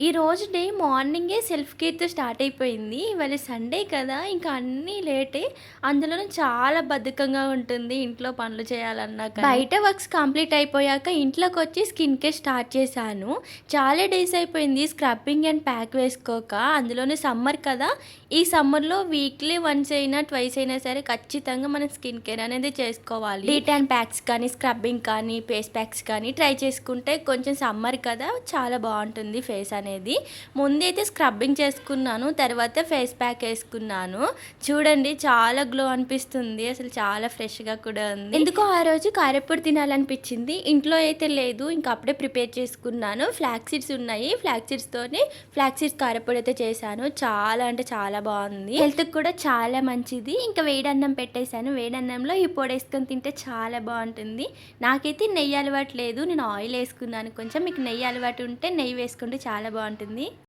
ఈ రోజు డే మార్నింగే సెల్ఫ్ కేర్‌తో స్టార్ట్ అయిపోయింది. ఇవాళ సండే కదా! ఇంకా అన్నీ లేటే. అందులోను చాలా బద్ధకంగా ఉంటుంది ఇంట్లో పనులు చేయాలన్నా కానీ. బయట వర్క్స్ కంప్లీట్ అయిపోయాక ఇంట్లోకొచ్చి స్కిన్ కేర్ స్టార్ట్ చేశాను. చాలా డేస్ అయిపోయింది స్క్రబ్బింగ్ అండ్ ప్యాక్ వేసుకోక. అందులోను సమ్మర్ కదా! ఈ సమ్మర్‌లో వీక్లీ వన్స్ అయినా, ట్వైస్ అయినా సరే ఖచ్చితంగా మనం స్కిన్ కేర్ అనేది చేసుకోవాలి. డీ ట్యాన్ ప్యాక్స్ కానీ, స్క్రబ్బింగ్ కానీ, ఫేస్ ప్యాక్స్ కానీ ట్రై చేసుకుంటే కొంచెం సమ్మర్ కదా! చాలా బావుంటుంది ఫేస్ అనేది. ముందైతే స్క్రబ్బింగ్ చేసుకున్నాను. తర్వాత ఫేస్ ప్యాక్ ఏసుకున్నాను. చూడండి చాలా గ్లో అనిపిస్తుంది. అసలు చాలా ఫ్రెష్‌గా కూడా ఉంది. ఎందుకో ఆ రోజు కారప్పొడి తినాలనిపించింది. ఇంట్లో అయితే లేదు. ఇంక అప్పుడే ప్రిపేర్ చేసుకున్నాను. ఫ్లాక్స్ సీడ్స్ ఉన్నాయి. ఫ్లాక్స్ సీడ్స్‌తోని ఫ్లాక్స్ సీడ్స్ కారప్పొడి అయితే చేశాను. చాలా అంటే చాలా బావుంది. హెల్త్‌కి కూడా చాలా మంచిది. ఇంకా వేడన్నం పెట్టేసాను. వేడన్నంలో ఈ పొడేసుకొని తింటే చాలా బావుంటుంది. నాకైతే నెయ్యి అలవాటు లేదు. నేను ఆయిల్ ఏసుకున్నాను కొంచెం. మీకు నెయ్యి అలవాటు ఉంటే నెయ్యి వేసుకుంటే చాలా బావుంటుంది.